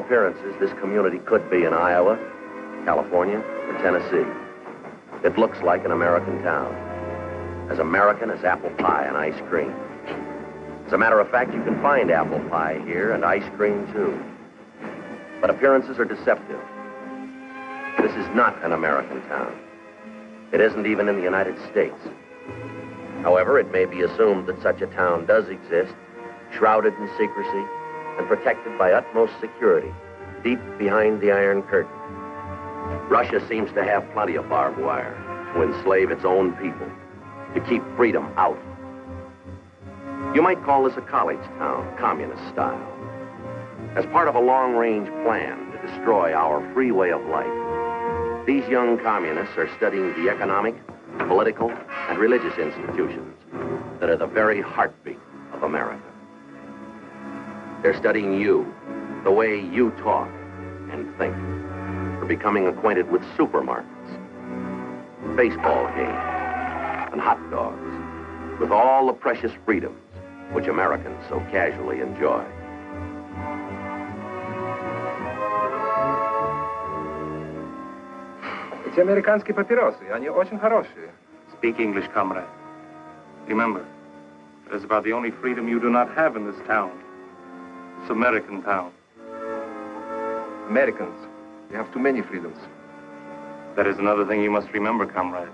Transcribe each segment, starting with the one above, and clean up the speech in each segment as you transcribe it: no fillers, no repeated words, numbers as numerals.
appearances, this community could be in Iowa, California, or Tennessee. It looks like an American town. As American as apple pie and ice cream. As a matter of fact, you can find apple pie here and ice cream, too. But appearances are deceptive. This is not an American town. It isn't even in the United States. However, it may be assumed that such a town does exist, shrouded in secrecy and protected by utmost security, deep behind the Iron Curtain. Russia seems to have plenty of barbed wire to enslave its own people, to keep freedom out. You might call this a college town, communist style. As part of a long-range plan to destroy our free way of life, these young communists are studying the economic, political, and religious institutions that are the very heartbeat of America. They're studying you, the way you talk and think. They're becoming acquainted with supermarkets, baseball games, and hot dogs, with all the precious freedoms which Americans so casually enjoy. Эти американские папиросы, они очень хорошие. Speak English, comrade. Remember, that is about the only freedom you do not have in this town. It's American town. Americans, they have too many freedoms. That is another thing you must remember, comrade.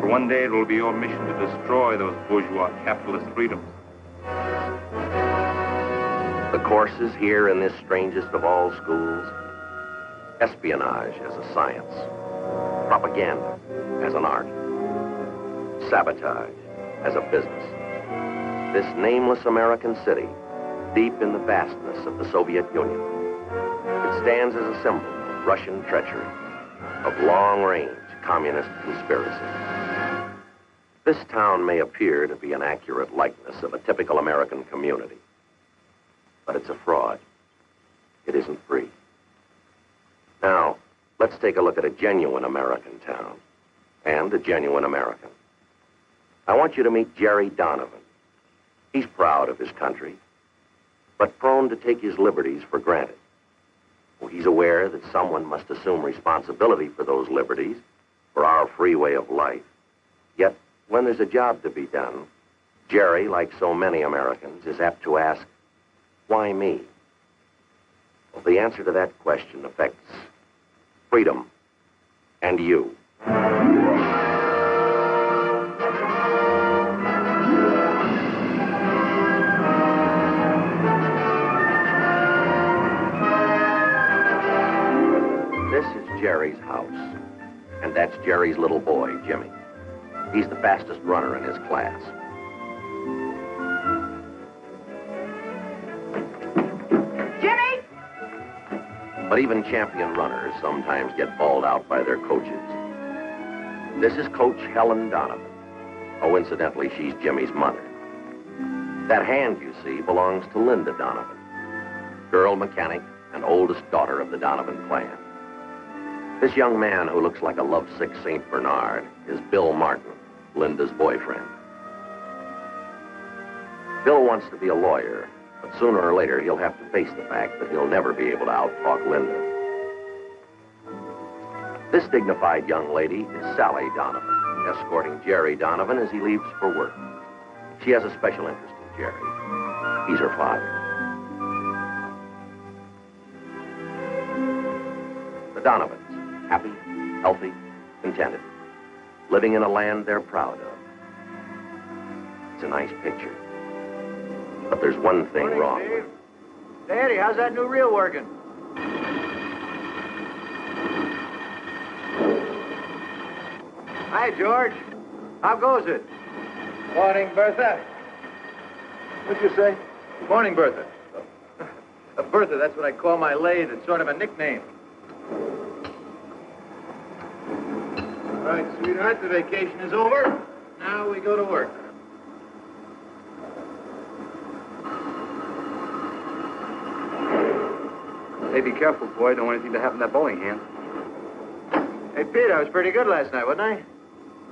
For one day it will be your mission to destroy those bourgeois capitalist freedoms. The courses here in this strangest of all schools: espionage as a science, propaganda as an art, sabotage as a business. This nameless American city, deep in the vastness of the Soviet Union, it stands as a symbol of Russian treachery, of long-range communist conspiracy. This town may appear to be an accurate likeness of a typical American community, but it's a fraud. It isn't free. Now, let's take a look at a genuine American town and a genuine American. I want you to meet Jerry Donovan. He's proud of his country, but prone to take his liberties for granted. Well, he's aware that someone must assume responsibility for those liberties, for our free way of life. Yet, when there's a job to be done, Jerry, like so many Americans, is apt to ask, why me? Well, the answer to that question affects freedom and you. This is Jerry's house, and that's Jerry's little boy, Jimmy. He's the fastest runner in his class. Jimmy! But even champion runners sometimes get bawled out by their coaches. This is Coach Helen Donovan. Oh, incidentally, she's Jimmy's mother. That hand you see belongs to Linda Donovan, girl mechanic and oldest daughter of the Donovan clan. This young man who looks like a lovesick St. Bernard is Bill Martin, Linda's boyfriend. Bill wants to be a lawyer, but sooner or later he'll have to face the fact that he'll never be able to out-talk Linda. This dignified young lady is Sally Donovan, escorting Jerry Donovan as he leaves for work. She has a special interest in Jerry. He's her father. The Donovans, happy, healthy, contented, living in a land they're proud of. It's a nice picture. But there's one thing wrong with it. Daddy, how's that new reel working? Hi, George. How goes it? Morning, Bertha. What'd you say? Morning, Bertha. Bertha, that's what I call my lathe. It's sort of a nickname. All right, sweetheart, the vacation is over. Now we go to work. Hey, be careful, boy. Don't want anything to happen to that bowling hand. Hey, Pete, I was pretty good last night, wasn't I?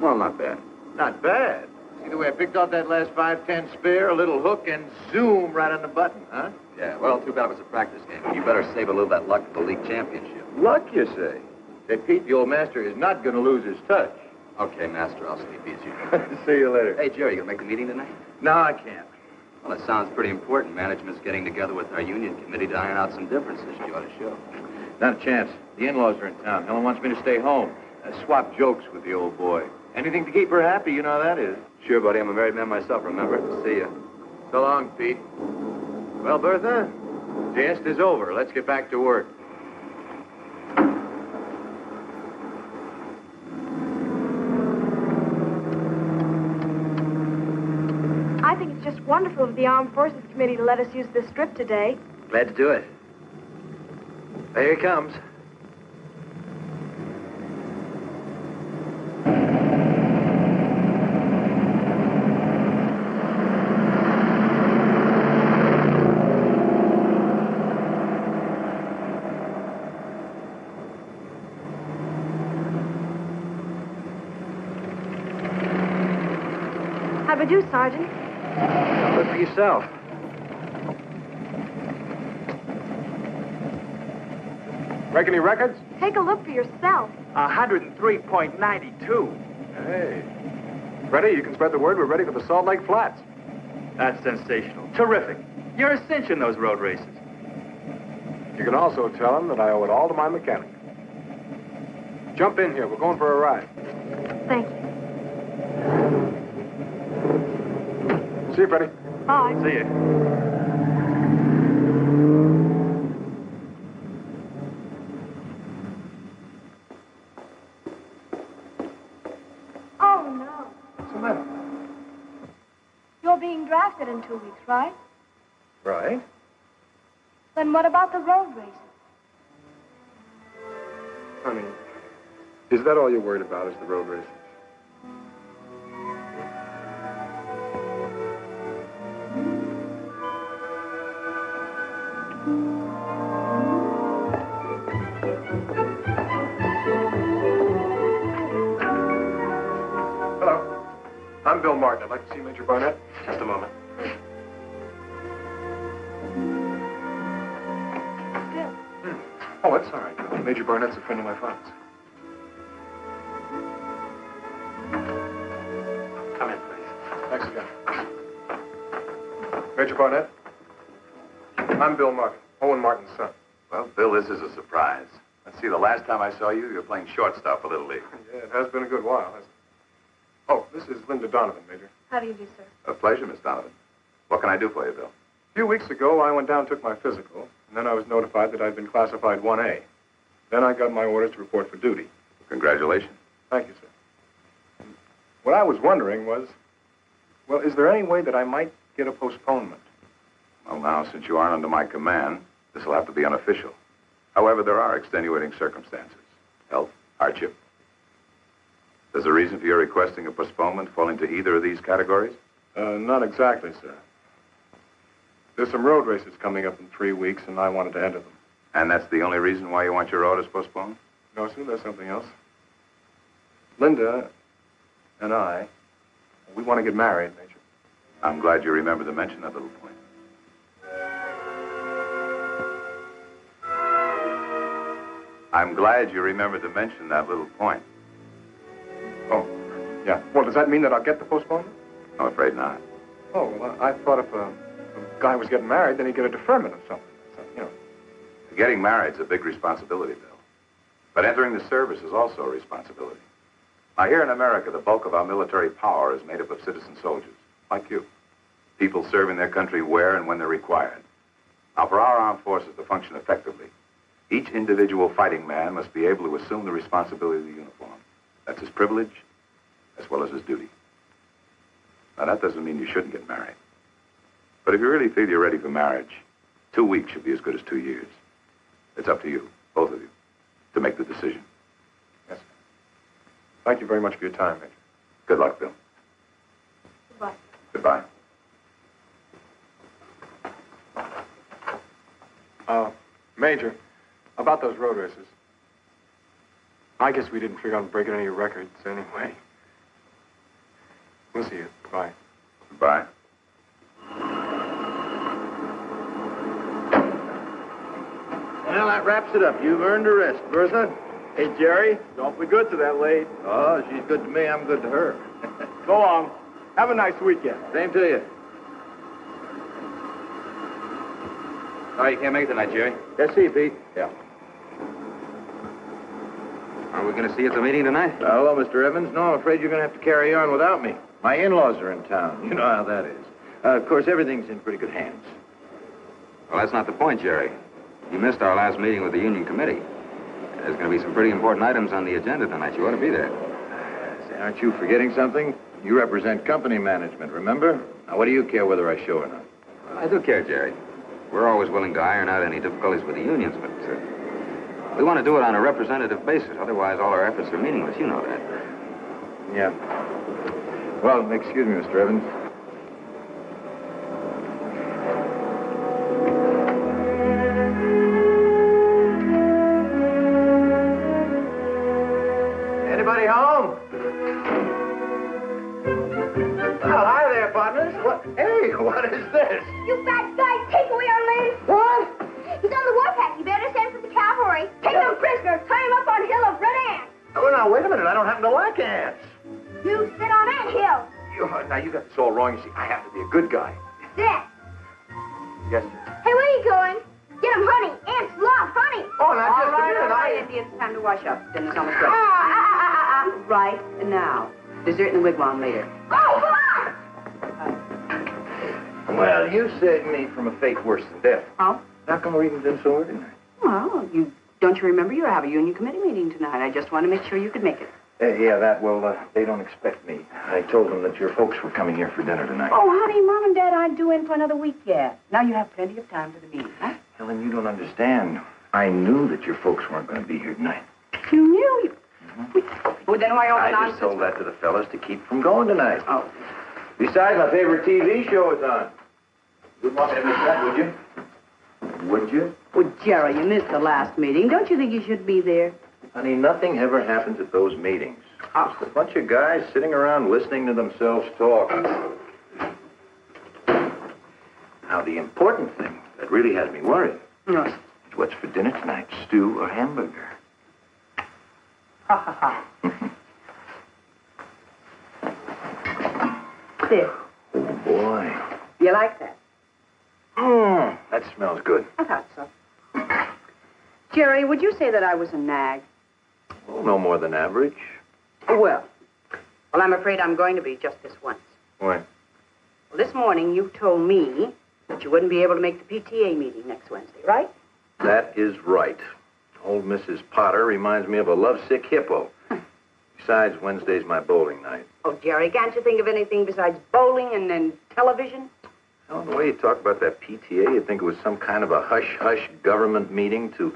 Well, not bad. Not bad. See the way I picked off that last 5-10 spare, a little hook, and zoom right on the button, huh? Yeah, well, too bad it was a practice game. You better save a little of that luck for the league championship. Luck, you say? Say, Pete, the old master is not going to lose his touch. Okay, Master, I'll sleep easier. See you later. Hey, Jerry, you gonna make the meeting tonight? No, I can't. Well, it sounds pretty important. Management's getting together with our union committee to iron out some differences. You ought to show. Not a chance. The in-laws are in town. Helen wants me to stay home. Swap jokes with the old boy. Anything to keep her happy, you know how that is. Sure, buddy. I'm a married man myself, remember? See ya. So long, Pete. Well, Bertha, siesta is over. Let's get back to work. I think it's just wonderful of the Armed Forces Committee to let us use this strip today. Glad to do it. There he comes. How do I do, Sergeant? Look for yourself. Break any records? Take a look for yourself. 103.92. Hey. Freddie, you can spread the word. We're ready for the Salt Lake Flats. That's sensational. Terrific. You're a cinch in those road races. You can also tell him that I owe it all to my mechanic. Jump in here. We're going for a ride. Thank you. See you, Freddie. Bye. See you. Oh, no. What's the matter? You're being drafted in 2 weeks, right? Right. Then what about the road races? Honey, is that all you're worried about, is the road races? Hello. I'm Bill Martin. I'd like to see Major Barnett. Just a moment. Bill. Oh, that's all right. Major Barnett's a friend of my father's. Come in, please. Thanks again. Major Barnett? I'm Bill Martin, Owen Martin's son. Well, Bill, this is a surprise. Let's see, the last time I saw you, you were playing shortstop for Little League. Yeah, it has been a good while, hasn't it? Oh, this is Linda Donovan, Major. How do you do, sir? A pleasure, Miss Donovan. What can I do for you, Bill? A few weeks ago, I went down and took my physical, and then I was notified that I'd been classified 1A. Then I got my orders to report for duty. Congratulations. Thank you, sir. What I was wondering was, well, is there any way that I might get a postponement? Well, now, since you aren't under my command, this will have to be unofficial. However, there are extenuating circumstances. Health, hardship. There's a reason for your requesting a postponement fall into either of these categories? Not exactly, sir. There's some road races coming up in 3 weeks, and I wanted to enter them. And that's the only reason why you want your orders postponed? No, sir, there's something else. Linda and I, we want to get married, Major. I'm glad you remembered to mention that little point. I'm glad you remembered to mention that little point. Oh, yeah. Well, does that mean that I'll get the postponement? I'm afraid not. Oh, well, I thought if a guy was getting married, then he'd get a deferment or something. So, you know. Getting married's a big responsibility, Bill. But entering the service is also a responsibility. Now, here in America, the bulk of our military power is made up of citizen soldiers, like you. People serving their country where and when they're required. Now, for our armed forces to function effectively, each individual fighting man must be able to assume the responsibility of the uniform. That's his privilege as well as his duty. Now, that doesn't mean you shouldn't get married. But if you really feel you're ready for marriage, 2 weeks should be as good as 2 years. It's up to you, both of you, to make the decision. Yes, sir. Thank you very much for your time, Major. Good luck, Bill. Goodbye. Goodbye. Major, about those road races. I guess we didn't figure on breaking any records anyway. We'll see you. Bye. Goodbye. Well, that wraps it up. You've earned a rest, Bertha. Hey, Jerry, don't be good to that lady. Oh, she's good to me. I'm good to her. So long. Have a nice weekend. Same to you. Oh, you can't make it tonight, Jerry. Yes, see you, Pete. Yeah. Are we going to see you at the meeting tonight? Hello, Mr. Evans. No, I'm afraid you're going to have to carry on without me. My in-laws are in town. You know how that is. Of course, everything's in pretty good hands. Well, that's not the point, Jerry. You missed our last meeting with the union committee. There's going to be some pretty important items on the agenda tonight. You ought to be there. Say, aren't you forgetting something? You represent company management, remember? Now, what do you care whether I show or not? Well, I do care, Jerry. We're always willing to iron out any difficulties with the unions, but we want to do it on a representative basis. Otherwise, all our efforts are meaningless. You know that. Yeah. Well, excuse me, Mr. Evans. Anybody home? Oh, hi there, partners. What? Hey, what is this? You bad guy, take away our land. What? He's on the warpath. You better send for the cavalry. Take him prisoner. Tie him up on Hill of Red Ants. Oh, now, wait a minute. I don't happen to like ants. You sit on Ant Hill. Now, you got this all wrong. You see, I happen to be a good guy. Sit. Yes, sir. Hey, where are you going? Get him honey. Ants love honey. Oh, now, just a minute. All right, Indians, time to wash up. Dinner's almost ready. Ah. Right now. Dessert in the wigwam later. Oh, come on. Well, you saved me from a fate worse than death. Oh? How come we even been so ordinary? Well, don't you remember you have a union committee meeting tonight? I just wanted to make sure you could make it. They don't expect me. I told them that your folks were coming here for dinner tonight. Oh, honey, Mom and Dad aren't due in for another week yet. Now you have plenty of time for the meeting, huh? Helen, you don't understand. I knew that your folks weren't going to be here tonight. You knew you... Well, then why all the I nonsense? just told that to the fellas to keep from going tonight. Oh. Besides, my favorite TV show is on. Wouldn't want me to miss that, would you? Would you? Well, Jerry, you missed the last meeting. Don't you think you should be there? Honey, nothing ever happens at those meetings. Oh. Just a bunch of guys sitting around listening to themselves talk. Now, the important thing that really has me worried Yes. is what's for dinner tonight, stew or hamburger. Ha, ha, ha. There. Oh, boy. You like that? That smells good. I thought so. Jerry, would you say that I was a nag? Oh, no more than average. Well, I'm afraid I'm going to be just this once. Why? Well, this morning you told me that you wouldn't be able to make the PTA meeting next Wednesday, right? That is right. Old Mrs. Potter reminds me of a lovesick hippo. Besides, Wednesday's my bowling night. Oh, Jerry, can't you think of anything besides bowling and television? Well, the way you talk about that PTA, you'd think it was some kind of a hush-hush government meeting to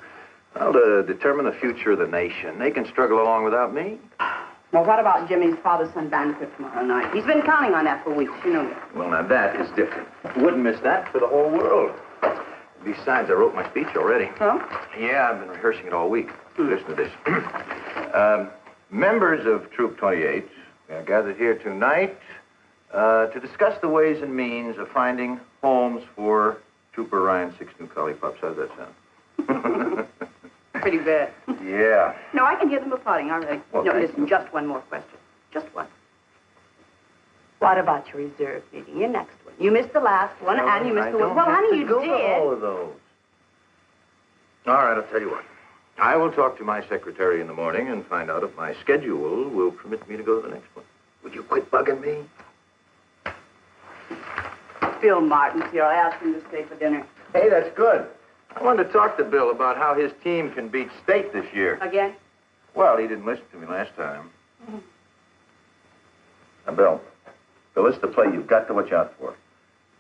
determine the future of the nation. They can struggle along without me. Well, what about Jimmy's father-son banquet tomorrow night? He's been counting on that for weeks, you know that. Well, now that is different. Wouldn't miss that for the whole world. Besides, I wrote my speech already. Oh? Yeah, I've been rehearsing it all week. Listen to this. Members of Troop 28 are gathered here tonight to discuss the ways and means of finding homes for Trooper Ryan 6 new collie pups. How's that sound? Pretty bad. Yeah. No, I can hear them applauding already. Well, no, thank listen, you. just one more question. Just one. What about your reserve meeting, your next one? You missed the last one, and you missed the one. Well, honey, you go to all did. of those. All right, I'll tell you what. I will talk to my secretary in the morning and find out if my schedule will permit me to go to the next one. Would you quit bugging me? Bill Martin's here. I asked him to stay for dinner. Hey, that's good. I wanted to talk to Bill about how his team can beat State this year. Again? Well, he didn't listen to me last time. Now, Bill, this is the play you've got to watch out for.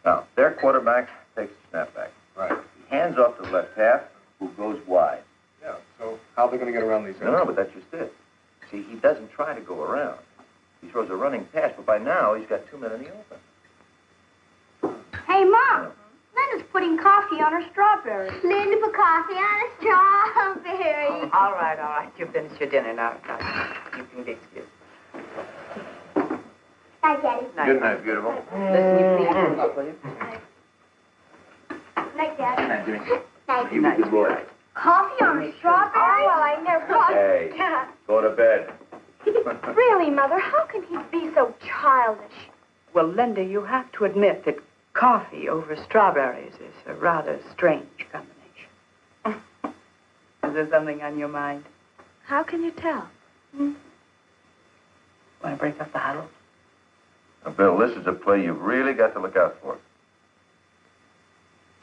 Now, their quarterback takes the snap back. Right. He hands off to the left half, who goes wide. Yeah, so how are they going to get around these guys? No, but that's just it. See, he doesn't try to go around. He throws a running pass, but by now he's got 2 men in the open. Hey, Mom. Linda's putting coffee on her strawberry. Linda put coffee on a strawberry. All right. You finished your dinner now. You can be excused. Night, Daddy. Good night, beautiful. Listen, you please hurry up, will you? Night, Daddy. Night, Jimmy. Night. You be a good boy. Coffee on a strawberry? Well, I never thought Hey, that. go to bed. Really, Mother, how can he be so childish? Well, Linda, you have to admit that coffee over strawberries is a rather strange combination. Is there something on your mind? How can you tell? Want to break up the huddle? Now, Bill, this is a play you've really got to look out for.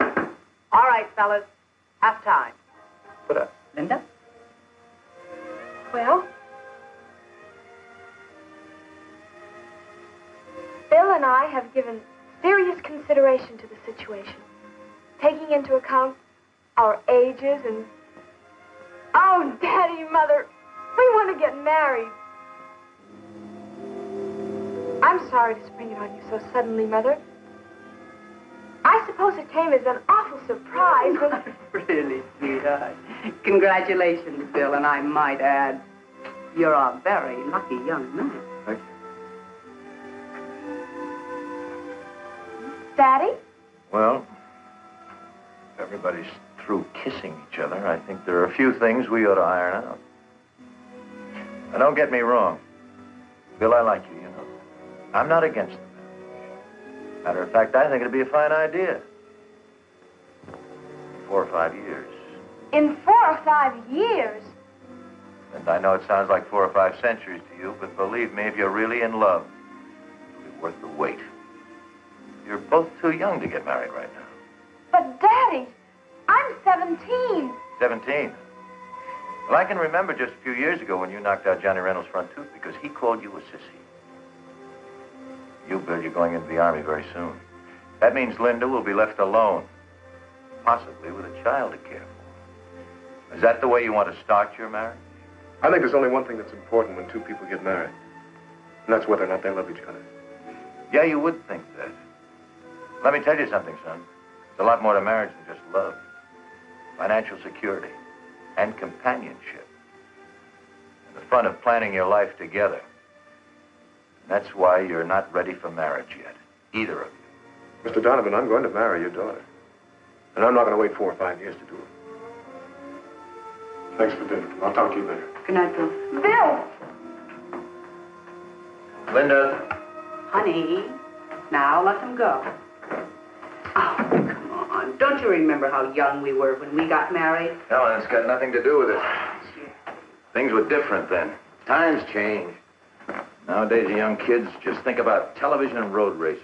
All right, fellas. Half time. Put up. Linda? Well, Bill and I have given serious consideration to the situation, taking into account our ages and... Oh, Daddy, Mother, we want to get married. I'm sorry to spring it on you so suddenly, Mother. I suppose it came as an awful surprise when... Really, sweetheart. Congratulations, Bill, and I might add, you're a very lucky young man. Thank you. Daddy? Well, if everybody's through kissing each other, I think there are a few things we ought to iron out. Now, don't get me wrong. Bill, I like you, you know. I'm not against the marriage. Matter of fact, I think it'd be a fine idea. 4 or 5 years. In 4 or 5 years? And I know it sounds like 4 or 5 centuries to you, but believe me, if you're really in love, it'll be worth the wait. You're both too young to get married right now. But, Daddy, I'm 17. 17. Well, I can remember just a few years ago when you knocked out Johnny Reynolds' front tooth because he called you a sissy. You, Bill, you're going into the Army very soon. That means Linda will be left alone, possibly with a child to care for. Is that the way you want to start your marriage? I think there's only one thing that's important when two people get married, and that's whether or not they love each other. Yeah, you would think that. Let me tell you something, son. There's a lot more to marriage than just love. Financial security and companionship. And the fun of planning your life together. And that's why you're not ready for marriage yet. Either of you. Mr. Donovan, I'm going to marry your daughter. And I'm not going to wait 4 or 5 years to do it. Thanks for dinner. I'll talk to you later. Good night, Bill. Bill! Linda. Honey, now let them go. Oh, come on. Don't you remember how young we were when we got married? Ellen, it's got nothing to do with it. Things were different then. Times change. Nowadays, the young kids just think about television and road races.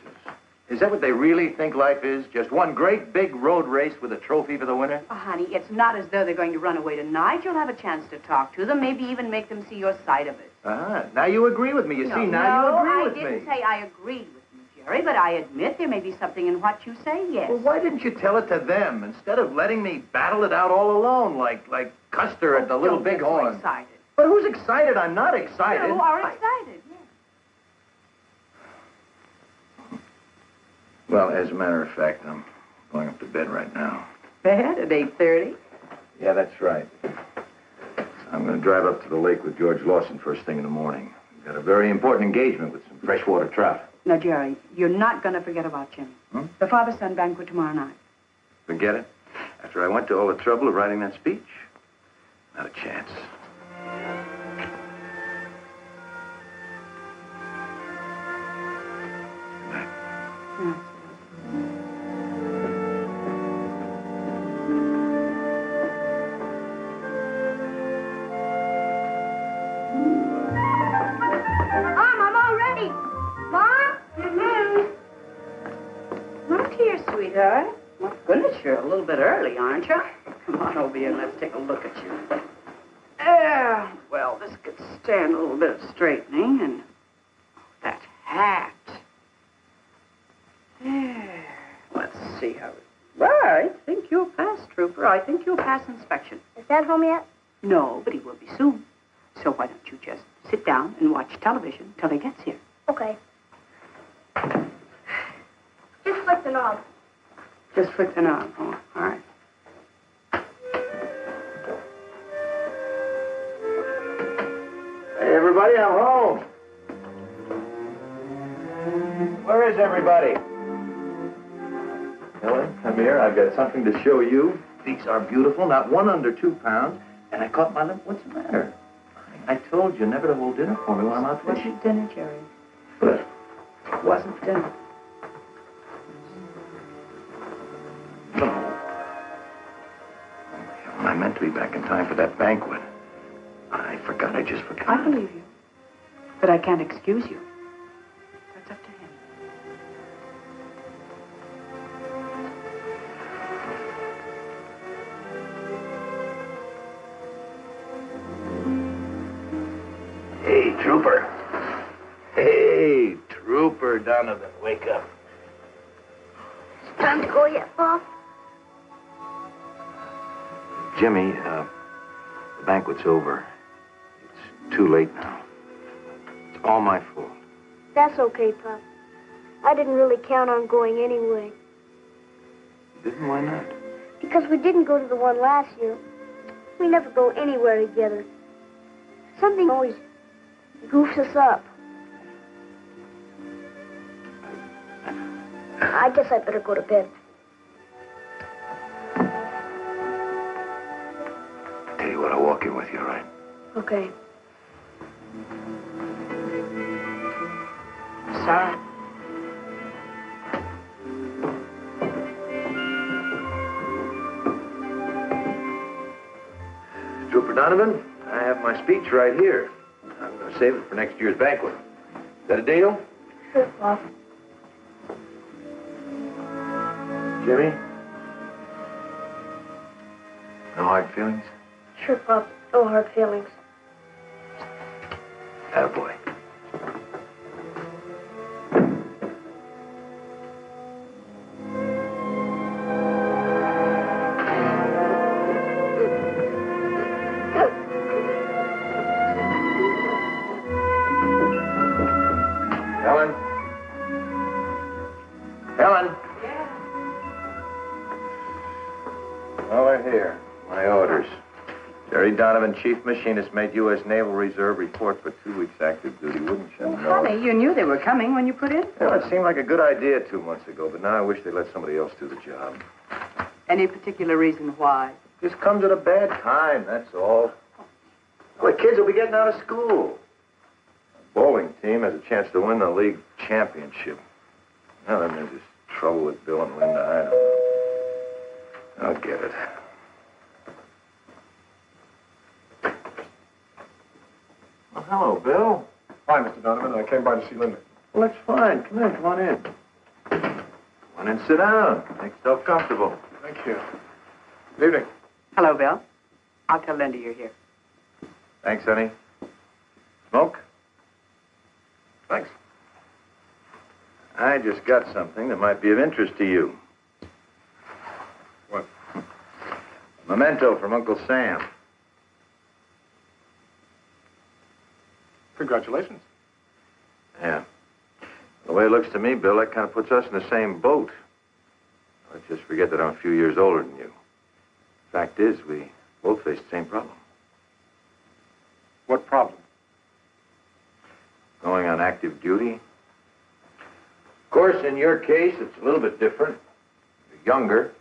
Is that what they really think life is? Just one great big road race with a trophy for the winner? Oh, honey, it's not as though they're going to run away tonight. You'll have a chance to talk to them, maybe even make them see your side of it. Now you agree with me. You see, now you agree with me. I didn't say I agreed with you, Jerry, but I admit there may be something in what you say, yes. Well, why didn't you tell it to them instead of letting me battle it out all alone like Custer at the Little Don't get so Bighorn? excited. But who's excited? I'm not excited. You are excited, yes. Well, as a matter of fact, I'm going up to bed right now. Bed at 8:30? Yeah, that's right. I'm going to drive up to the lake with George Lawson first thing in the morning. We've got a very important engagement with some freshwater trout. Now, Jerry, you're not going to forget about Jimmy. The father-son banquet tomorrow night. Forget it? After I went to all the trouble of writing that speech? Not a chance. Good night. Yeah. Mom, I'm all ready. Mom? Not here, sweetheart. My goodness, you're a little bit early, aren't you? Come on over here and let's take a look at you. Well, this could stand a little bit of straightening, and that hat. There. Let's see how it... Well, I think you'll pass, Trooper. I think you'll pass inspection. Is Dad home yet? No, but he will be soon. So why don't you just sit down and watch television till he gets here? Okay. Just flick the knob. Just flick the knob. Oh, all right. Hey, everybody, I'm home. Where is everybody? Helen, come here. I've got something to show you. These are beautiful, not one under 2 pounds. And I caught my lip. What's the matter? I told you never to hold dinner for me when I'm out It fishing. wasn't dinner, Jerry. But It wasn't dinner. no. I meant to be back in time for that banquet. I forgot. I just forgot. I believe you. But I can't excuse you. That's up to him. Hey, Trooper. Hey, Trooper Donovan, wake up. Time to go yet, Bob? Jimmy, the banquet's over. It's too late now. It's all my fault. That's okay, Pop. I didn't really count on going anyway. Didn't? Why not? Because we didn't go to the one last year. We never go anywhere together. Something always goofs us up. I guess I better go to bed. Tell you what, I'll walk in with you, all right? Okay. Sorry. Trooper Donovan, I have my speech right here. I'm going to save it for next year's banquet. Is that a deal? Sure, Pop. Jimmy? No hard feelings? Sure, Pop. No hard feelings. Attaboy. Helen? Helen? Well, they're here. My orders. Jerry Donovan, Chief Machinist, made U.S. Naval Reserve report for 2 weeks active duty. Wouldn't you know? Honey, you knew they were coming when you put in. Well, it seemed like a good idea 2 months ago, but now I wish they'd let somebody else do the job. Any particular reason why? Just comes at a bad time, that's all. Well, the kids will be getting out of school. The bowling team has a chance to win the league championship. Now, then there's this trouble with Bill and Linda. I don't know. I'll get it. Well, hello, Bill. Hi, Mr. Donovan. I came by to see Linda. Well, that's fine. Come in, come on in. Come on in, sit down. Make yourself comfortable. Thank you. Good evening. Hello, Bill. I'll tell Linda you're here. Thanks, honey. Smoke? Thanks. I just got something that might be of interest to you. What? Memento from Uncle Sam. Congratulations. Yeah. The way it looks to me, Bill, that kind of puts us in the same boat. Let's just forget that I'm a few years older than you. Fact is, we both face the same problem. What problem? Going on active duty. Of course, in your case, it's a little bit different. You're younger,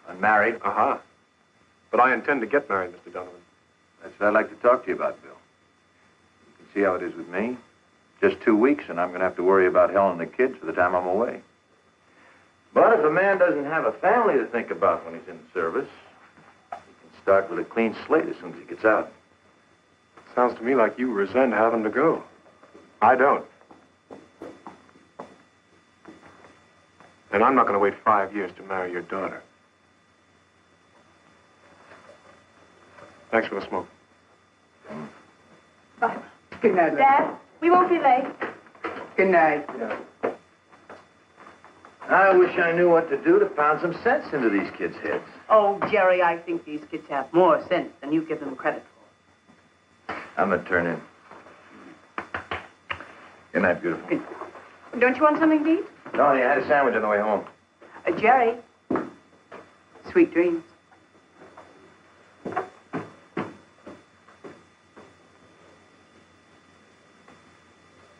unmarried. Uh-huh. But I intend to get married, Mr. Donovan. That's what I'd like to talk to you about, Bill. You can see how it is with me. Just 2 weeks, and I'm going to have to worry about Helen and the kids for the time I'm away. But if a man doesn't have a family to think about when he's in the service, he can start with a clean slate as soon as he gets out. Sounds to me like you resent having to go. I don't. And I'm not going to wait 5 years to marry your daughter. Thanks for the smoke. Bye. Good night, Linda. Dad, we won't be late. Good night. I wish I knew what to do to pound some sense into these kids' heads. Oh, Jerry, I think these kids have more sense than you give them credit for. I'm going to turn in. Good night, beautiful. Don't you want something to eat? No, I had a sandwich on the way home. Jerry, sweet dreams.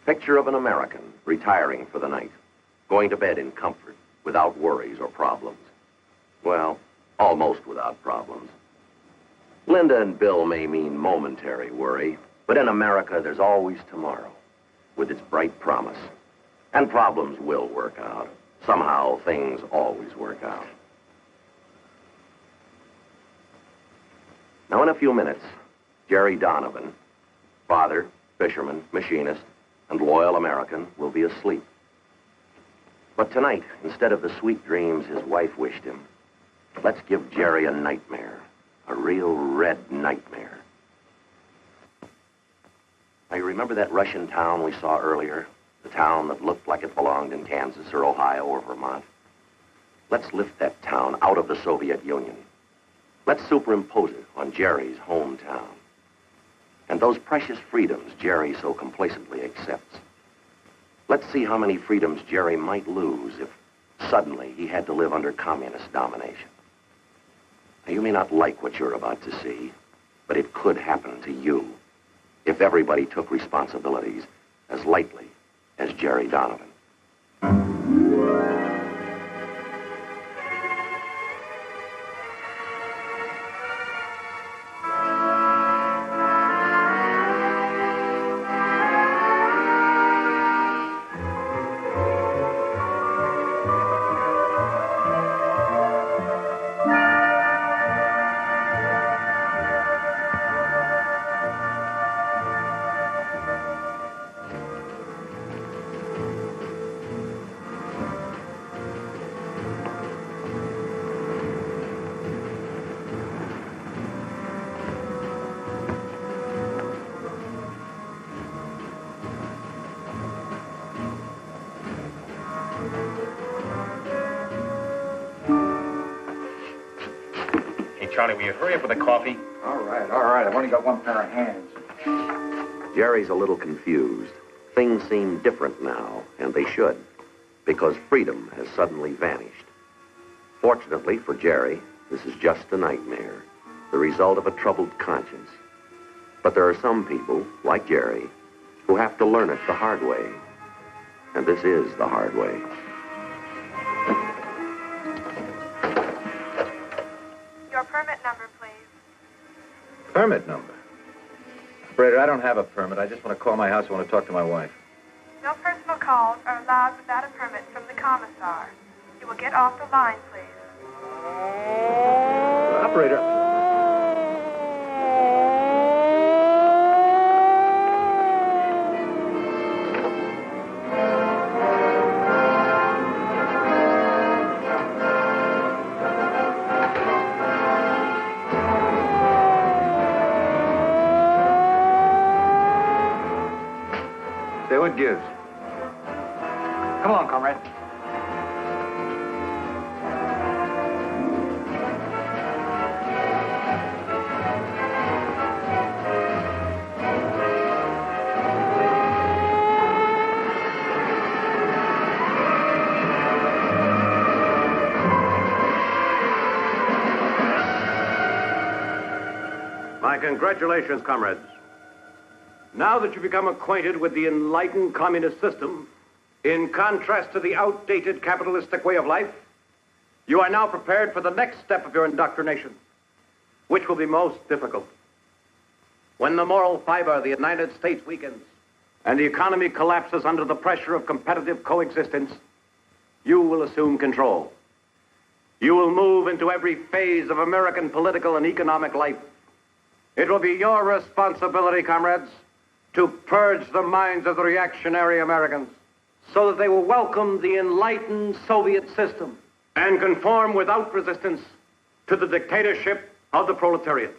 Picture of an American retiring for the night, going to bed in comfort, without worries or problems. Well, almost without problems. Linda and Bill may mean momentary worry, but in America, there's always tomorrow, with its bright promise. And problems will work out. Somehow, things always work out. Now, in a few minutes, Jerry Donovan, father, fisherman, machinist, and loyal American, will be asleep. But tonight, instead of the sweet dreams his wife wished him, let's give Jerry a nightmare, a real red nightmare. Now, you remember that Russian town we saw earlier? The town that looked like it belonged in Kansas or Ohio or Vermont? Let's lift that town out of the Soviet Union. Let's superimpose it on Jerry's hometown. And those precious freedoms Jerry so complacently accepts. Let's see how many freedoms Jerry might lose if suddenly he had to live under communist domination. Now, you may not like what you're about to see, but it could happen to you if everybody took responsibilities as lightly as Jerry Donovan. Charlie, will you hurry up with the coffee? All right. I've only got one pair of hands. Jerry's a little confused. Things seem different now, and they should, because freedom has suddenly vanished. Fortunately for Jerry, this is just a nightmare, the result of a troubled conscience. But there are some people, like Jerry, who have to learn it the hard way. And this is the hard way. Your permit number, please. Permit number? Operator, I don't have a permit. I just want to call my house. I want to talk to my wife. No personal calls are allowed without a permit from the commissar. You will get off the line, please. Operator. Say what gives. Come along, comrade. My congratulations, comrades. Now that you've become acquainted with the enlightened communist system, in contrast to the outdated capitalistic way of life, you are now prepared for the next step of your indoctrination, which will be most difficult. When the moral fiber of the United States weakens and the economy collapses under the pressure of competitive coexistence, you will assume control. You will move into every phase of American political and economic life. It will be your responsibility, comrades, to purge the minds of the reactionary Americans so that they will welcome the enlightened Soviet system and conform without resistance to the dictatorship of the proletariat.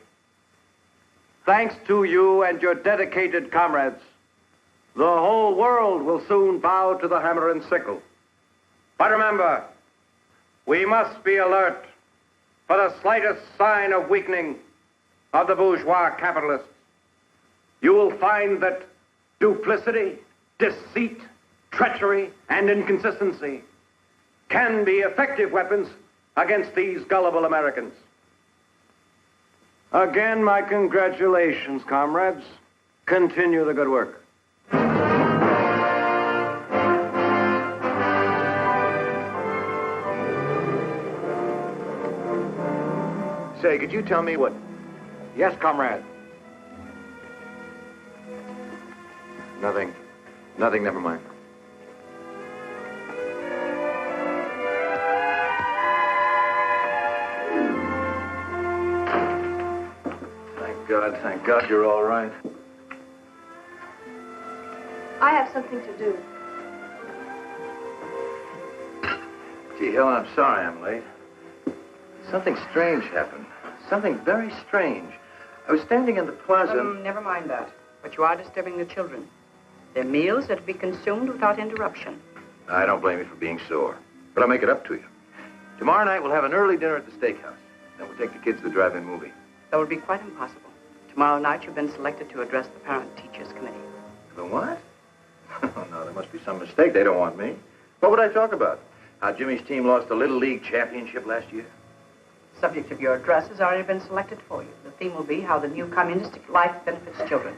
Thanks to you and your dedicated comrades, the whole world will soon bow to the hammer and sickle. But remember, we must be alert for the slightest sign of weakening of the bourgeois capitalists. You will find that duplicity, deceit, treachery, and inconsistency can be effective weapons against these gullible Americans. Again, my congratulations, comrades. Continue the good work. Say, could you tell me what... Yes, comrade. Nothing. Nothing, never mind. Thank God you're all right. I have something to do. Gee, Helen, I'm sorry I'm late. Something strange happened. Something very strange. I was standing in the plaza... Never mind that. But you are disturbing the children. Their meals are to be consumed without interruption. I don't blame you for being sore, but I'll make it up to you. Tomorrow night, we'll have an early dinner at the steakhouse. Then we'll take the kids to the drive-in movie. That would be quite impossible. Tomorrow night, you've been selected to address the Parent-Teachers Committee. The what? Oh, no, there must be some mistake. They don't want me. What would I talk about? How Jimmy's team lost the Little League championship last year? The subject of your address has already been selected for you. The theme will be how the new communistic life benefits children.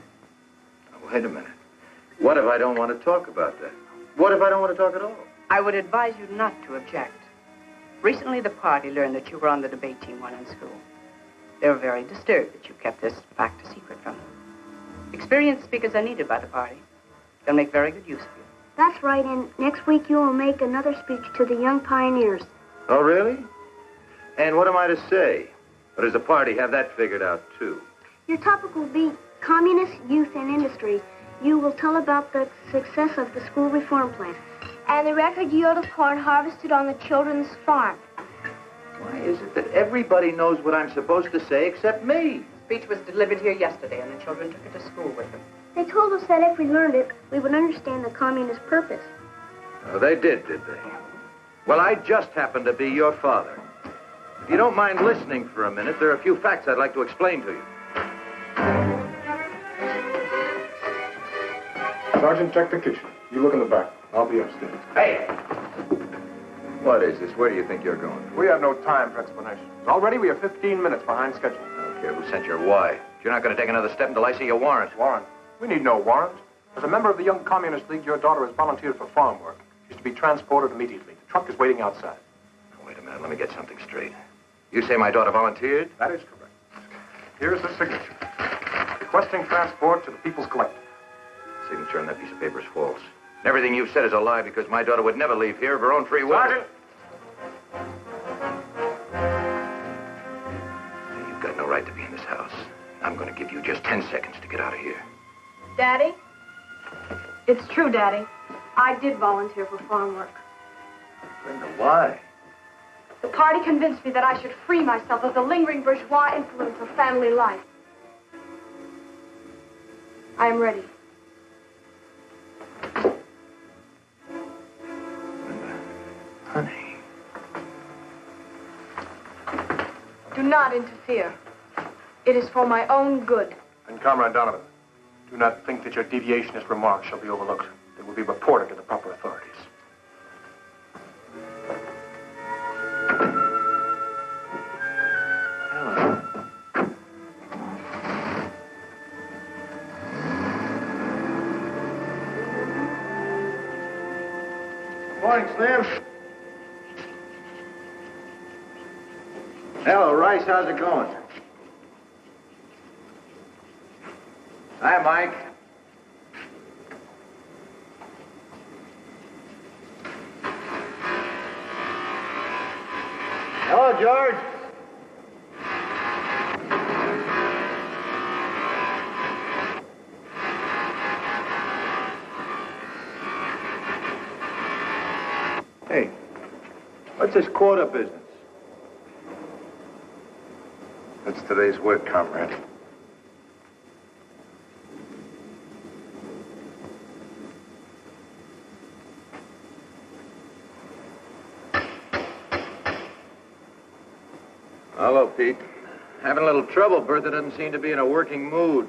Oh, wait a minute. What if I don't want to talk about that? What if I don't want to talk at all? I would advise you not to object. Recently, the party learned that you were on the debate team while in school. They were very disturbed that you kept this fact a secret from them. Experienced speakers are needed by the party. They'll make very good use of you. That's right, and next week you will make another speech to the young pioneers. Oh, really? And what am I to say? Or does the party have that figured out, too? Your topic will be communist youth and industry. You will tell about the success of the school reform plan. And the record yield of corn harvested on the children's farm. Why is it that everybody knows what I'm supposed to say except me? The speech was delivered here yesterday, and the children took it to school with them. They told us that if we learned it, we would understand the communist purpose. Oh, they did they? Well, I just happen to be your father. If you don't mind listening for a minute, there are a few facts I'd like to explain to you. Sergeant, check the kitchen. You look in the back. I'll be upstairs. Hey! What is this? Where do you think you're going? We have no time for explanations. Already we are 15 minutes behind schedule. I don't care who sent your why. You're not going to take another step until I see your warrant. Warrant? We need no warrant. As a member of the Young Communist League, your daughter has volunteered for farm work. She's to be transported immediately. The truck is waiting outside. Now, wait a minute. Let me get something straight. You say my daughter volunteered? That is correct. Here's the signature. Requesting transport to the People's Collective. The signature on that piece of paper is false. And everything you've said is a lie because my daughter would never leave here of her own free will. Sergeant! You've got no right to be in this house. I'm going to give you just 10 seconds to get out of here. Daddy? It's true, Daddy. I did volunteer for farm work. Brenda, why? The party convinced me that I should free myself of the lingering bourgeois influence of family life. I am ready. Brenda, honey. Do not interfere. It is for my own good. And Comrade Donovan, do not think that your deviationist remarks shall be overlooked. They will be reported to the proper authorities. Morning, Slim. Hello, Rice. How's it going? Hi, Mike. Hello, George. Hey, what's this quota business? That's today's work, comrade. Hello, Pete. Having a little trouble. Bertha doesn't seem to be in a working mood.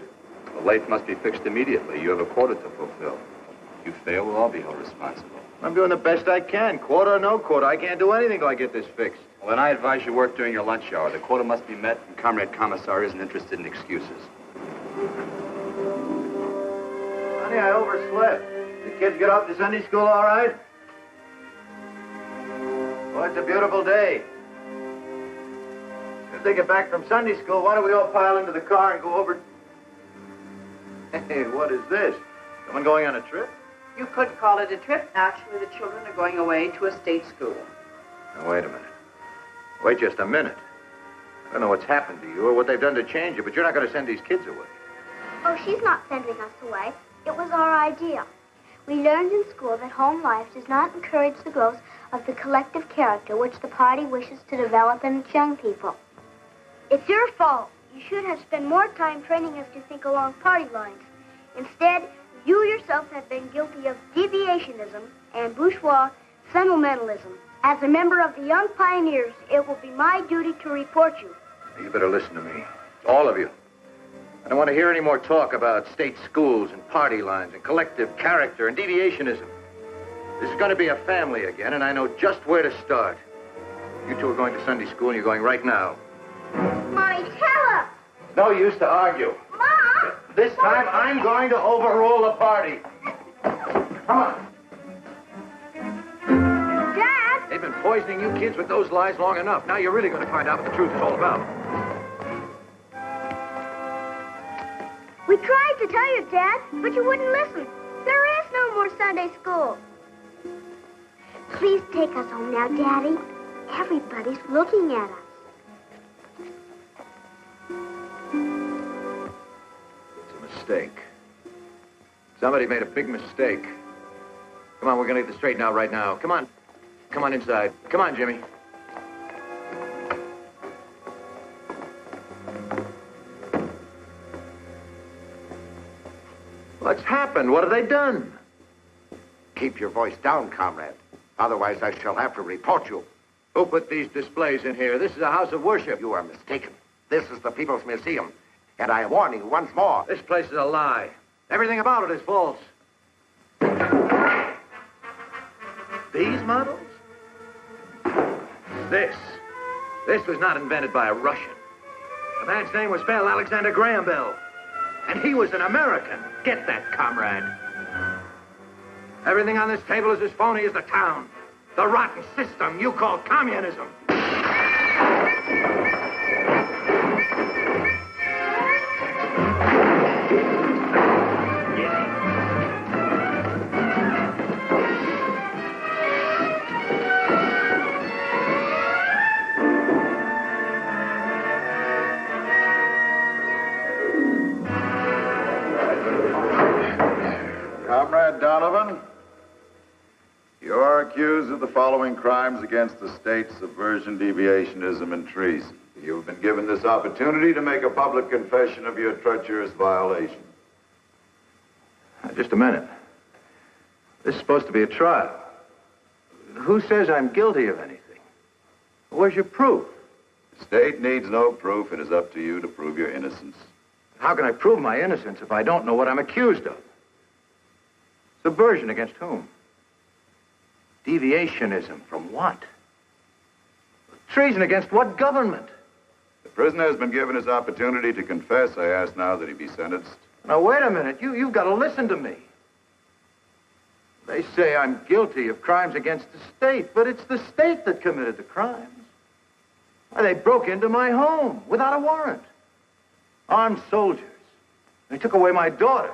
The late must be fixed immediately. You have a quota to fulfill. If you fail, we'll all be held responsible. I'm doing the best I can. Quota or no quota, I can't do anything till I get this fixed. Well, then I advise you work during your lunch hour. The quota must be met, and Comrade Commissar isn't interested in excuses. Honey, I overslept. The kids get off to Sunday school all right? Well, it's a beautiful day. Good they get back from Sunday school, why don't we all pile into the car and go over... Hey, what is this? Someone going on a trip? You could call it a trip. Actually, the children are going away to a state school. Now, wait a minute. Wait just a minute. I don't know what's happened to you or what they've done to change you, but you're not going to send these kids away. Oh, she's not sending us away. It was our idea. We learned in school that home life does not encourage the growth of the collective character which the party wishes to develop in its young people. It's your fault. You should have spent more time training us to think along party lines. Instead, you yourself have been guilty of deviationism and bourgeois sentimentalism. As a member of the Young Pioneers, it will be my duty to report you. You better listen to me. All of you. I don't want to hear any more talk about state schools and party lines and collective character and deviationism. This is going to be a family again, and I know just where to start. You two are going to Sunday school, and you're going right now. Mommy, tell her! No use to argue. Mom! This time, I'm going to overrule the party. Come on. Dad! They've been poisoning you kids with those lies long enough. Now you're really going to find out what the truth is all about. We tried to tell you, Dad, but you wouldn't listen. There is no more Sunday school. Please take us home now, Daddy. Everybody's looking at us. It's a mistake. Somebody made a big mistake. Come on, we're going to get this straightened out right now. Come on. Come on inside. Come on, Jimmy. What's happened? What have they done? Keep your voice down, comrade. Otherwise, I shall have to report you. Who put these displays in here? This is a house of worship. You are mistaken. This is the People's Museum. And I warn you once more. This place is a lie. Everything about it is false. These models? This was not invented by a Russian. The man's name was spelled Alexander Graham Bell. And he was an American. Get that, comrade. Everything on this table is as phony as the town. The rotten system you call communism. Comrade Donovan, you are accused of the following crimes against the state: subversion, deviationism, and treason. You've been given this opportunity to make a public confession of your treacherous violation. Just a minute. This is supposed to be a trial. Who says I'm guilty of anything? Where's your proof? The state needs no proof. It is up to you to prove your innocence. How can I prove my innocence if I don't know what I'm accused of? Subversion against whom? Deviationism from what? Treason against what government? The prisoner has been given his opportunity to confess. I ask now that he be sentenced. Now, wait a minute. You've got to listen to me. They say I'm guilty of crimes against the state, but it's the state that committed the crimes. Why, they broke into my home without a warrant. Armed soldiers. They took away my daughter.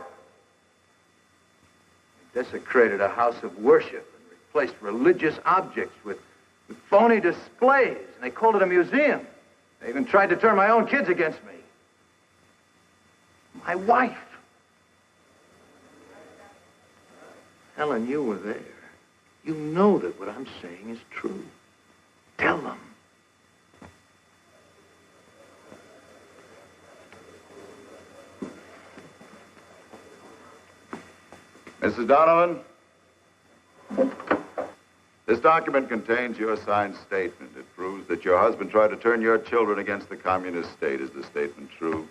They desecrated a house of worship and replaced religious objects with phony displays, and they called it a museum. They even tried to turn my own kids against me. My wife. Helen, you were there. You know that what I'm saying is true. Tell them. Mrs. Donovan, this document contains your signed statement. It proves that your husband tried to turn your children against the communist state. Is the statement true?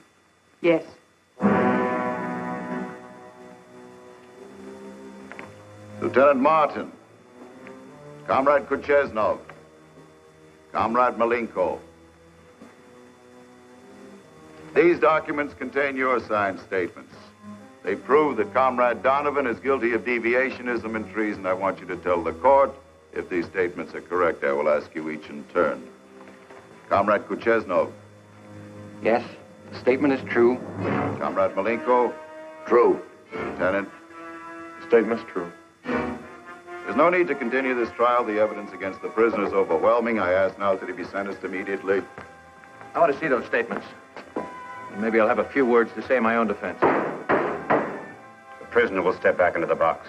Yes. Lieutenant Martin, Comrade Kucheznov, Comrade Malenko. These documents contain your signed statements. They prove that Comrade Donovan is guilty of deviationism and treason. I want you to tell the court if these statements are correct. I will ask you each in turn. Comrade Kucheznov. Yes, the statement is true. Comrade Malenko? True. Lieutenant? The statement's true. There's no need to continue this trial. The evidence against the prisoner is overwhelming. I ask now that he be sentenced immediately. I want to see those statements. And maybe I'll have a few words to say in my own defense. The prisoner will step back into the box.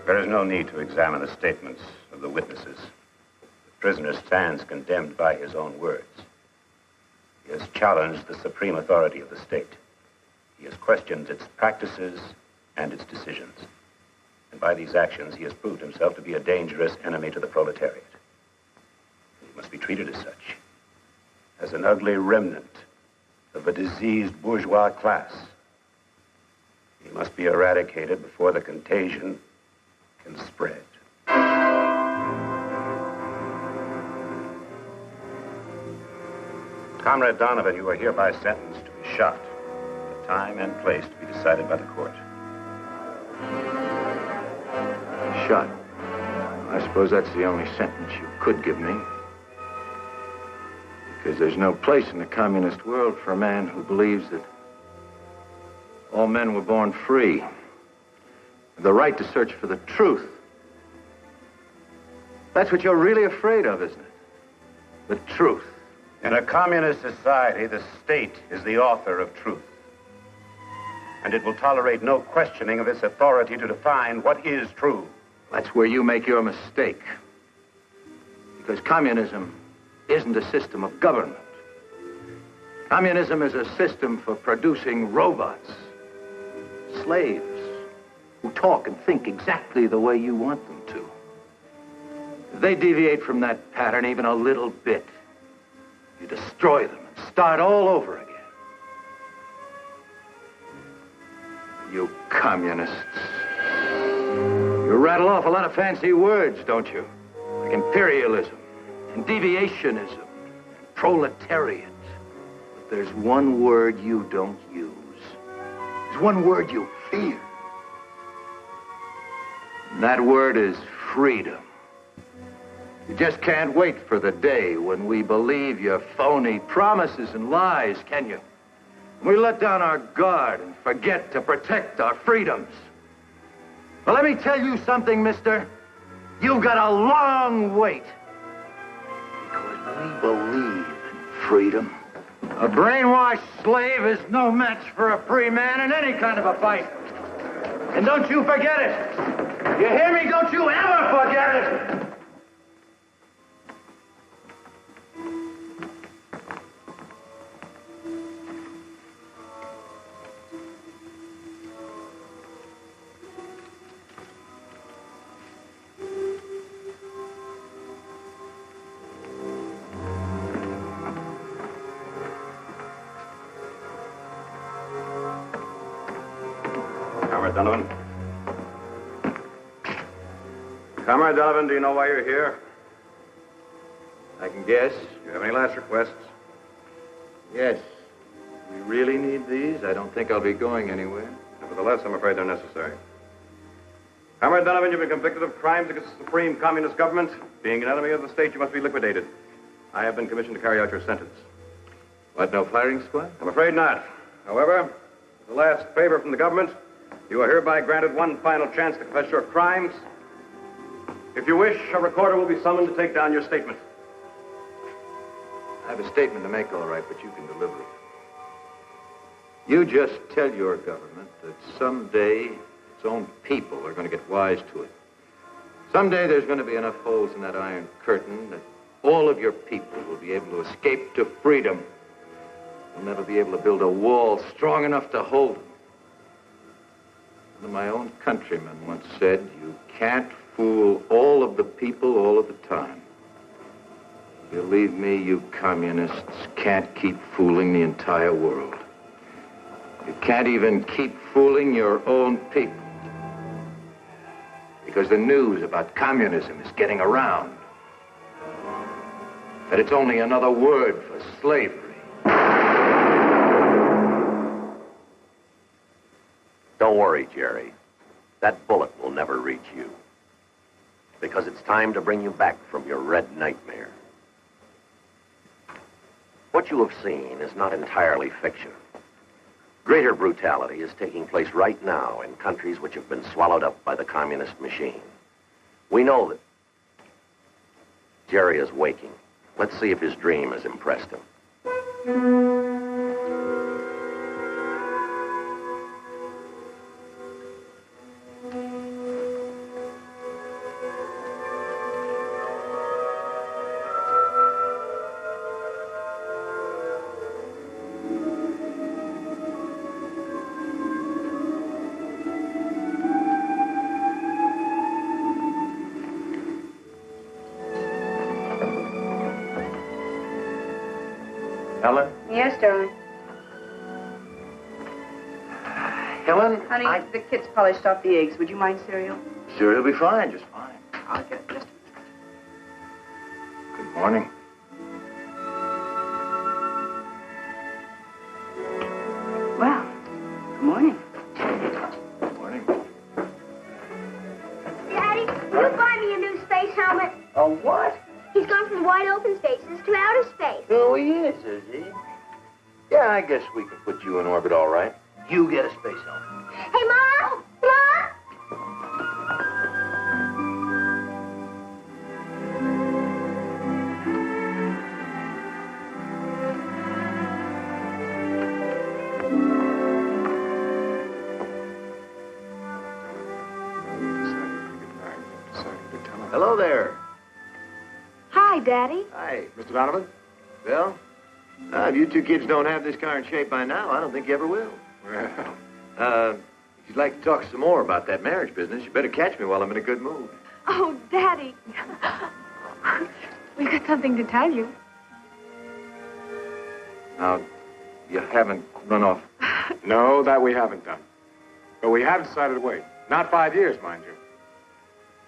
There is no need to examine the statements of the witnesses. The prisoner stands condemned by his own words. He has challenged the supreme authority of the state. He has questioned its practices and its decisions. And by these actions, he has proved himself to be a dangerous enemy to the proletariat. He must be treated as such, as an ugly remnant of a diseased bourgeois class. He must be eradicated before the contagion can spread. Comrade Donovan, you are hereby sentenced to be shot. The time and place to be decided by the court. Shot. I suppose that's the only sentence you could give me. Because there's no place in the communist world for a man who believes that all men were born free. The right to search for the truth. That's what you're really afraid of, isn't it? The truth. In a communist society, the state is the author of truth. And it will tolerate no questioning of its authority to define what is true. That's where you make your mistake. Because communism isn't a system of government. Communism is a system for producing robots, slaves, who talk and think exactly the way you want them to. If they deviate from that pattern even a little bit, you destroy them and start all over again. You communists. You rattle off a lot of fancy words, don't you? Like imperialism and deviationism and proletariat. But there's one word you don't use. There's one word you fear. And that word is freedom. You just can't wait for the day when we believe your phony promises and lies, can you? We let down our guard and forget to protect our freedoms. Well, let me tell you something, mister. You've got a long wait. Because we believe in freedom. A brainwashed slave is no match for a free man in any kind of a fight. And don't you forget it. You hear me? Don't you ever forget it. Comrade Donovan. Comrade Donovan, do you know why you're here? I can guess. Do you have any last requests? Yes. We really need these? I don't think I'll be going anywhere. Nevertheless, I'm afraid they're necessary. Comrade Donovan, you've been convicted of crimes against the supreme communist government. Being an enemy of the state, you must be liquidated. I have been commissioned to carry out your sentence. What, no firing squad? I'm afraid not. However, as the last favor from the government, you are hereby granted one final chance to confess your crimes. If you wish, a recorder will be summoned to take down your statement. I have a statement to make, all right, but you can deliver it. You just tell your government that someday its own people are going to get wise to it. Someday there's going to be enough holes in that iron curtain that all of your people will be able to escape to freedom. They'll never be able to build a wall strong enough to hold them. One of my own countrymen once said, you can't fool all of the people all of the time. Believe me, you communists can't keep fooling the entire world. You can't even keep fooling your own people. Because the news about communism is getting around. That it's only another word for slavery. Don't worry, Jerry. that bullet will never reach you. Because it's time to bring you back from your red nightmare. What you have seen is not entirely fiction. Greater brutality is taking place right now in countries which have been swallowed up by the communist machine. We know that Jerry is waking. Let's see if his dream has impressed him. Helen? Yes, darling. Helen? Honey, the kids polished off the eggs. Would you mind cereal? Cereal will be fine, just fine. I'll get it just Good morning. Well, good morning. Good morning. Daddy, will you buy me a new space helmet? A what? He's gone from wide open spaces to outer space. Oh, he is he? Yeah, I guess we can put you in orbit all right. You get a space helmet. Hey, Mom! Mom! Hello there. Hi, Daddy. Hi, Mr. Donovan. Bill? If you two kids don't have this car in shape by now, I don't think you ever will. Well, if you'd like to talk some more about that marriage business, you better catch me while I'm in a good mood. Oh, Daddy. We've got something to tell you. Now, you haven't run off. No, that we haven't done. But we have decided to wait. Not 5 years, mind you.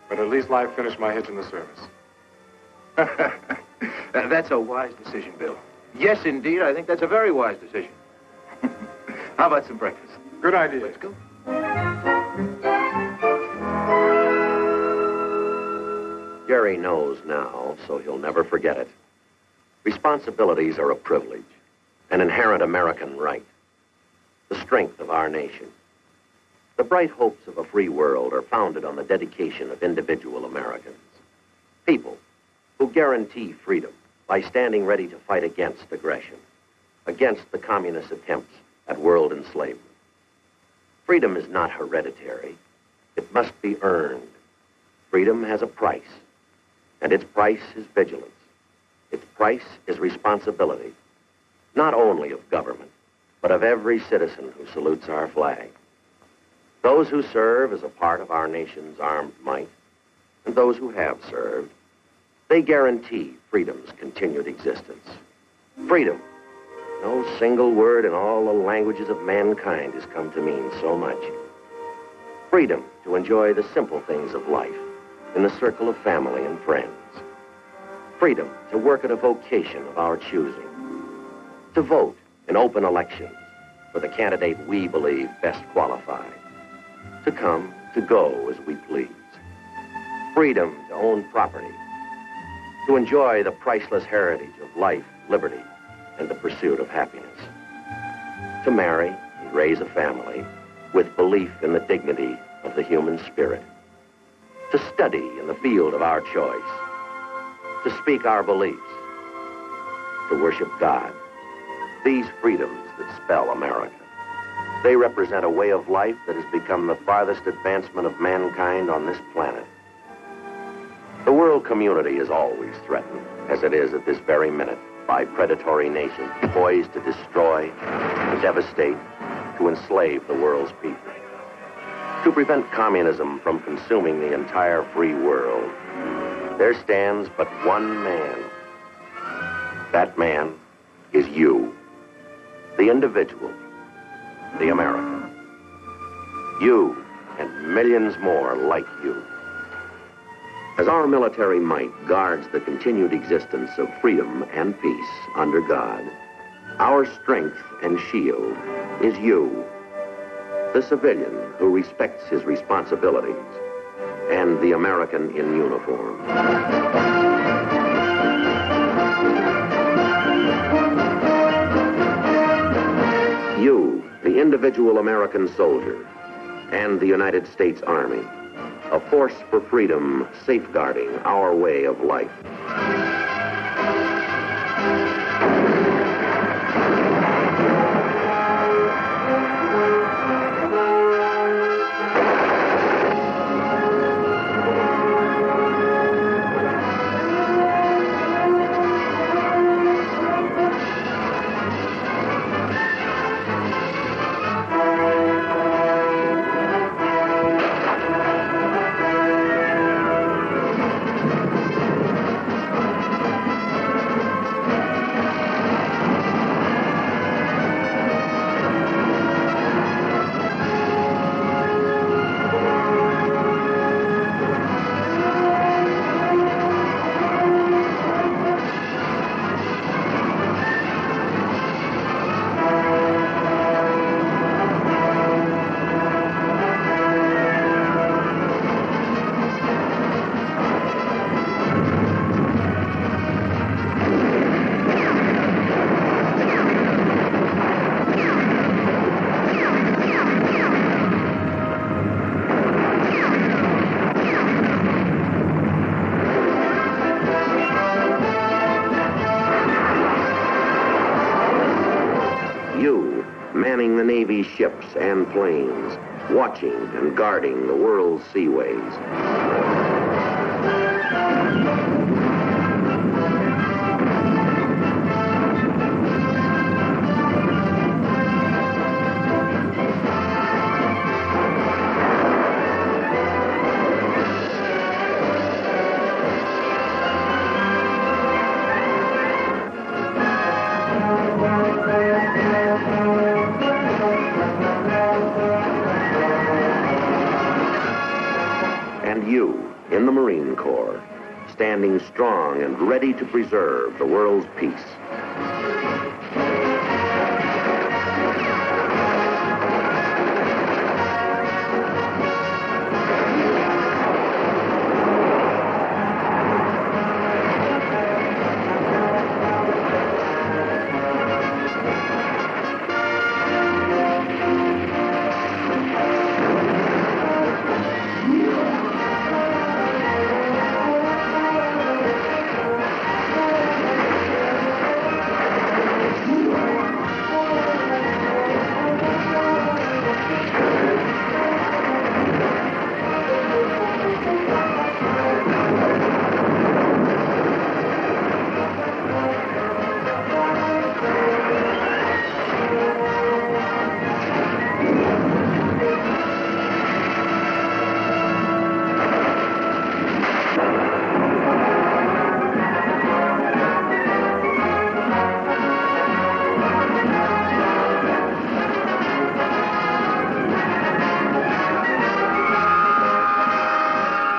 But at least I've finished my hitch in the service. That's a wise decision, Bill. Yes, indeed, I think that's a very wise decision. How about some breakfast? Good idea. Let's go. Jerry knows now, so he'll never forget it. Responsibilities are a privilege, an inherent American right, the strength of our nation. The bright hopes of a free world are founded on the dedication of individual Americans. People who guarantee freedom by standing ready to fight against aggression, against the communist attempts at world enslavement. Freedom is not hereditary. It must be earned. Freedom has a price, and its price is vigilance. Its price is responsibility, not only of government, but of every citizen who salutes our flag. Those who serve as a part of our nation's armed might, and those who have served, they guarantee freedom's continued existence. Freedom. No single word in all the languages of mankind has come to mean so much. Freedom to enjoy the simple things of life in the circle of family and friends. Freedom to work at a vocation of our choosing. To vote in open elections for the candidate we believe best qualified. To come, to go as we please. Freedom to own property. To enjoy the priceless heritage of life, liberty, and the pursuit of happiness. To marry and raise a family with belief in the dignity of the human spirit. To study in the field of our choice. To speak our beliefs. To worship God. These freedoms that spell America. They represent a way of life that has become the farthest advancement of mankind on this planet. The world community is always threatened, as it is at this very minute, by predatory nations poised to destroy, to devastate, to enslave the world's people. To prevent communism from consuming the entire free world, there stands but one man. That man is you, the individual, the American. You and millions more like you. As our military might guards the continued existence of freedom and peace under God, our strength and shield is you. the civilian who respects his responsibilities, and the American in uniform. You, the individual American soldier, and the United States Army, a force for freedom safeguarding our way of life. Manning the Navy's ships and planes, watching and guarding the world's seaways. And you, in the Marine Corps, standing strong and ready to preserve the world's peace.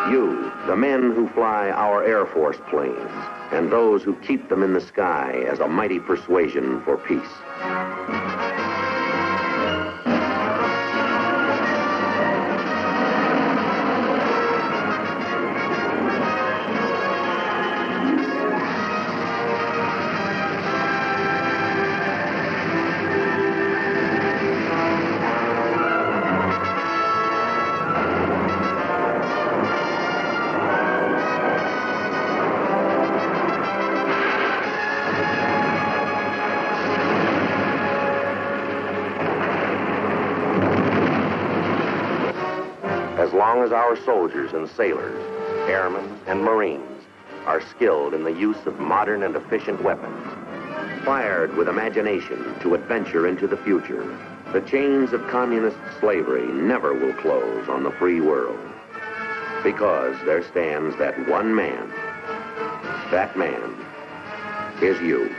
You, the men who fly our Air Force planes, and those who keep them in the sky as a mighty persuasion for peace. As long as our soldiers and sailors, airmen and Marines are skilled in the use of modern and efficient weapons, fired with imagination to adventure into the future, the chains of communist slavery never will close on the free world. Because there stands that one man. That man is you.